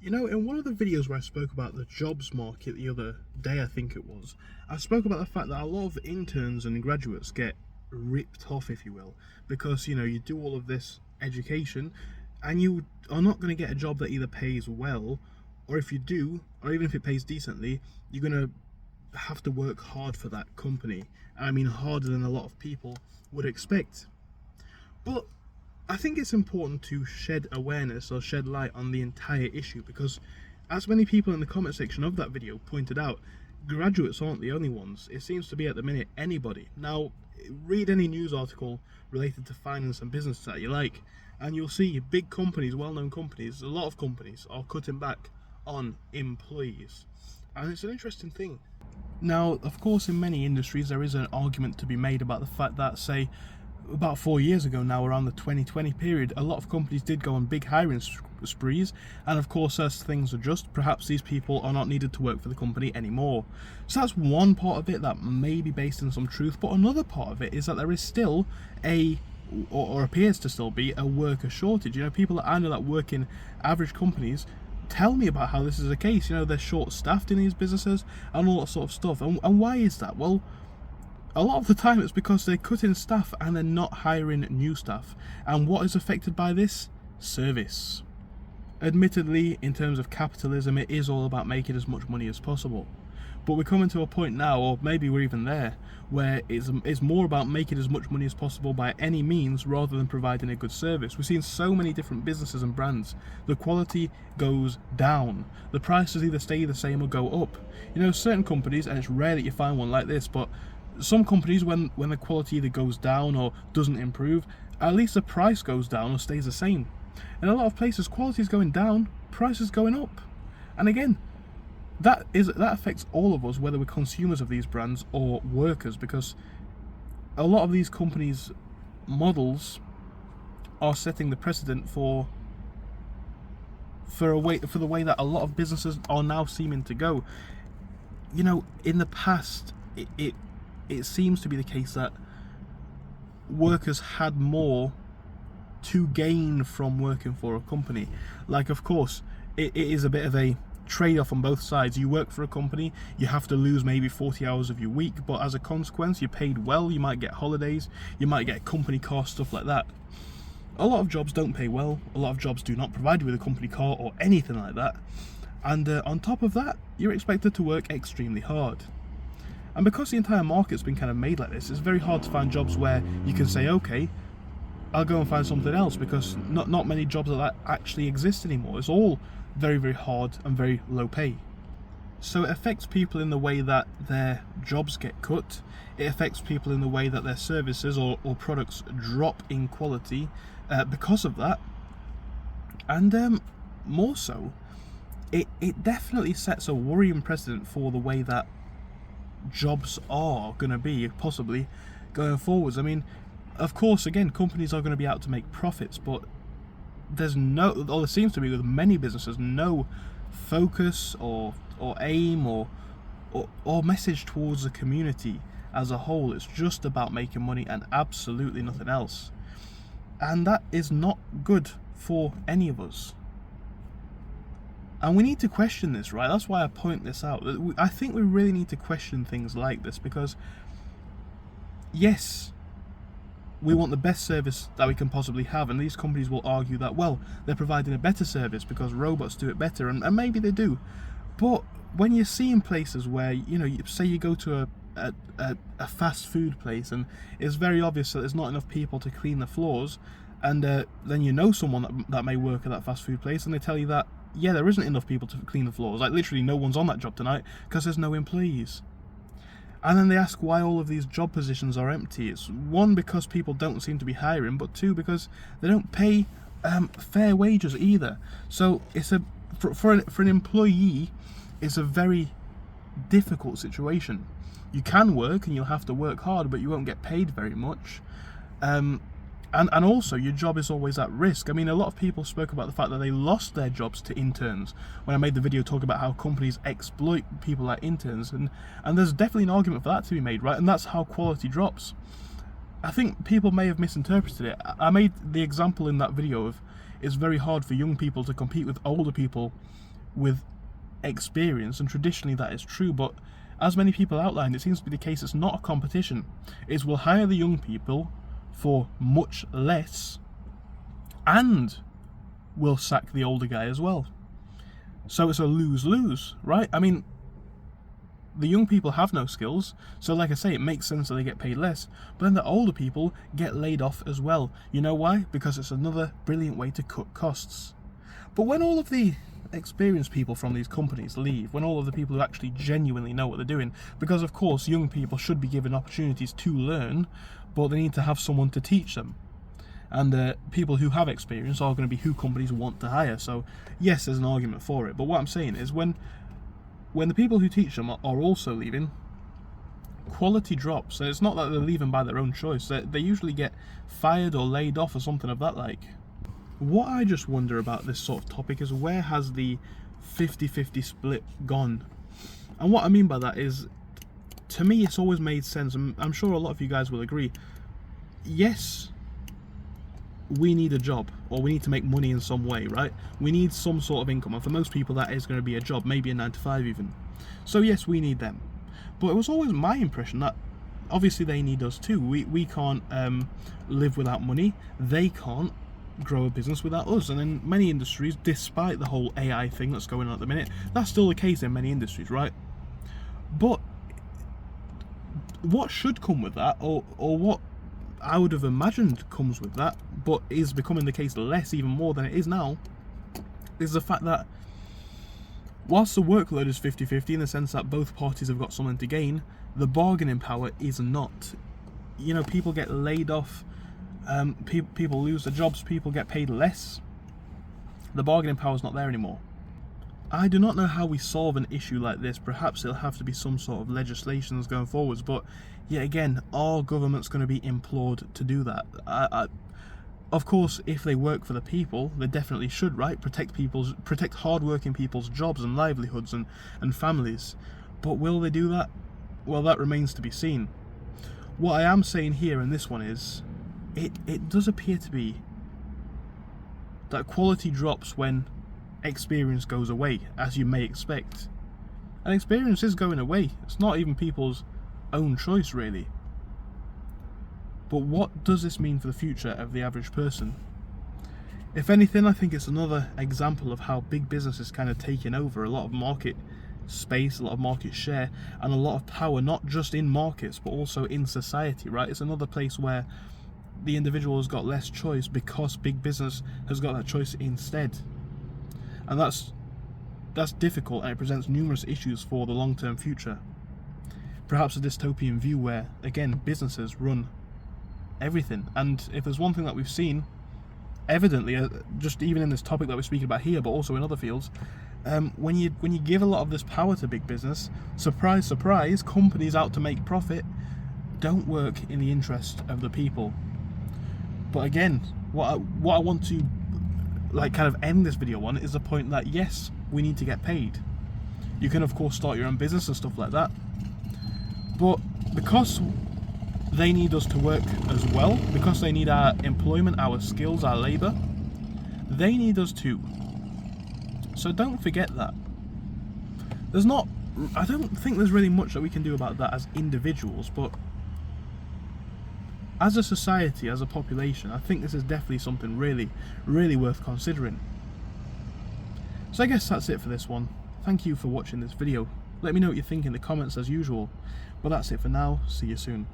You know, in one of the videos where I spoke about the jobs market the other day, I think it was, I spoke about the fact that a lot of interns and graduates get ripped off, if you will, because, you do all of this education and you are not going to get a job that either pays well, or if you do, or even if it pays decently, you're going to have to work hard for that company. I mean, harder than a lot of people would expect. But I think it's important to shed awareness or shed light on the entire issue because, as many people in the comment section of that video pointed out, graduates aren't the only ones. It seems to be at the minute anybody. Now, read any news article related to finance and business that you like, and you'll see big companies, well-known companies, a lot of companies are cutting back on employees. And it's an interesting thing. Now, of course, in many industries there is an argument to be made about the fact that, say, about 4 years ago now, around the 2020 period, a lot of companies did go on big hiring sprees, and of course, as things adjust, perhaps these people are not needed to work for the company anymore. So that's one part of it that may be based in some truth, but another part of it is that there is still or appears to still be, a worker shortage. People that I know that work in average companies tell me about how this is the case. They're short-staffed in these businesses and all that sort of stuff. And why is that? Well, a lot of the time it's because they're cutting staff and they're not hiring new staff. And what is affected by this? Service. Admittedly, in terms of capitalism, it is all about making as much money as possible. But we're coming to a point now, or maybe we're even there, where it's more about making as much money as possible by any means rather than providing a good service. We're seeing so many different businesses and brands. The quality goes down. The prices either stay the same or go up. Certain companies, and it's rare that you find one like this, but some companies, when the quality either goes down or doesn't improve, at least the price goes down or stays the same. In a lot of places, quality is going down, price is going up. And again, that affects all of us, whether we're consumers of these brands or workers, because a lot of these companies' models are setting the precedent for the way that a lot of businesses are now seeming to go. In the past, it seems to be the case that workers had more to gain from working for a company. Like, of course, it is a bit of a trade-off on both sides. You work for a company, you have to lose maybe 40 hours of your week, but as a consequence, you're paid well, you might get holidays, you might get a company car, stuff like that. A lot of jobs don't pay well, a lot of jobs do not provide you with a company car or anything like that. And on top of that, you're expected to work extremely hard. And because the entire market's been kind of made like this, it's very hard to find jobs where you can say, okay, I'll go and find something else, because not many jobs like that actually exist anymore. It's all very, very hard and very low pay. So it affects people in the way that their jobs get cut. It affects people in the way that their services or products drop in quality because of that. And more so, it definitely sets a worrying precedent for the way that jobs are going to be possibly going forwards. I mean, of course, again, companies are going to be out to make profits, but there seems to be with many businesses no focus or aim or message towards the community as a whole. It's just about making money and absolutely nothing else, and that is not good for any of us. And we need to question this, right? That's why I point this out. I think we really need to question things like this, because yes, we want the best service that we can possibly have, and these companies will argue that, well, they're providing a better service because robots do it better, and maybe they do. But when you're seeing places where, say you go to a fast food place and it's very obvious that there's not enough people to clean the floors, and then someone that may work at that fast food place, and they tell you that, yeah, there isn't enough people to clean the floors, like literally no one's on that job tonight because there's no employees. And then they ask why all of these job positions are empty. It's one, because people don't seem to be hiring, but two, because they don't pay fair wages either. So it's for an employee, it's a very difficult situation. You can work and you'll have to work hard, but you won't get paid very much. And also, your job is always at risk. I mean, a lot of people spoke about the fact that they lost their jobs to interns when I made the video talking about how companies exploit people like interns. And there's definitely an argument for that to be made, right? And that's how quality drops. I think people may have misinterpreted it. I made the example in that video of it's very hard for young people to compete with older people with experience, and traditionally that is true, but as many people outlined, it seems to be the case it's not a competition. It's we'll hire the young people for much less, and we'll sack the older guy as well. So it's a lose-lose, right? I mean, the young people have no skills, so like I say, it makes sense that they get paid less, but then the older people get laid off as well. You know why? Because it's another brilliant way to cut costs. But when all of the experienced people from these companies leave, when all of the people who actually genuinely know what they're doing, because of course young people should be given opportunities to learn, but they need to have someone to teach them. And people who have experience are going to be who companies want to hire. So yes, there's an argument for it. But what I'm saying is when the people who teach them are also leaving, quality drops. So it's not that they're leaving by their own choice. They usually get fired or laid off or something of that like. What I just wonder about this sort of topic is where has the 50-50 split gone? And what I mean by that is, to me, it's always made sense, and I'm sure a lot of you guys will agree. Yes, we need a job, or we need to make money in some way, right? We need some sort of income, and for most people that is going to be a job, maybe a 9-to-5 even. So yes, we need them. But it was always my impression that obviously they need us too. We can't live without money. They can't grow a business without us. And in many industries, despite the whole AI thing that's going on at the minute, that's still the case in many industries, right? But what should come with that, or what I would have imagined comes with that, but is becoming the case less, even more than it is now, is the fact that whilst the workload is 50-50 in the sense that both parties have got something to gain, the bargaining power is not. You know, people get laid off, people lose their jobs, people get paid less. The bargaining power is not there anymore. I do not know how we solve an issue like this. Perhaps it'll have to be some sort of legislations going forwards, but yet again, our government's going to be implored to do that. Of course, if they work for the people, they definitely should, right? Protect hard-working people's jobs and livelihoods and families. But will they do that? Well, that remains to be seen. What I am saying here in this one is, it does appear to be that quality drops when experience goes away, as you may expect. And experience is going away. It's not even people's own choice, really. But what does this mean for the future of the average person? If anything, I think it's another example of how big business is kind of taking over a lot of market space, a lot of market share, and a lot of power, not just in markets, but also in society, right? It's another place where the individual has got less choice because big business has got that choice instead. And that's difficult, and it presents numerous issues for the long-term future. Perhaps a dystopian view where, again, businesses run everything. And if there's one thing that we've seen, evidently, just even in this topic that we're speaking about here, but also in other fields, when you give a lot of this power to big business, surprise, surprise, companies out to make profit don't work in the interest of the people. But again, what I want to kind of end this video on is the point that yes, we need to get paid. You can of course start your own business and stuff like that, but because they need us to work as well, because they need our employment, our skills, our labour, they need us too. So don't forget that. I don't think there's really much that we can do about that as individuals, but as a society, as a population, I think this is definitely something really, really worth considering. So I guess that's it for this one. Thank you for watching this video. Let me know what you think in the comments as usual. But that's it for now. See you soon.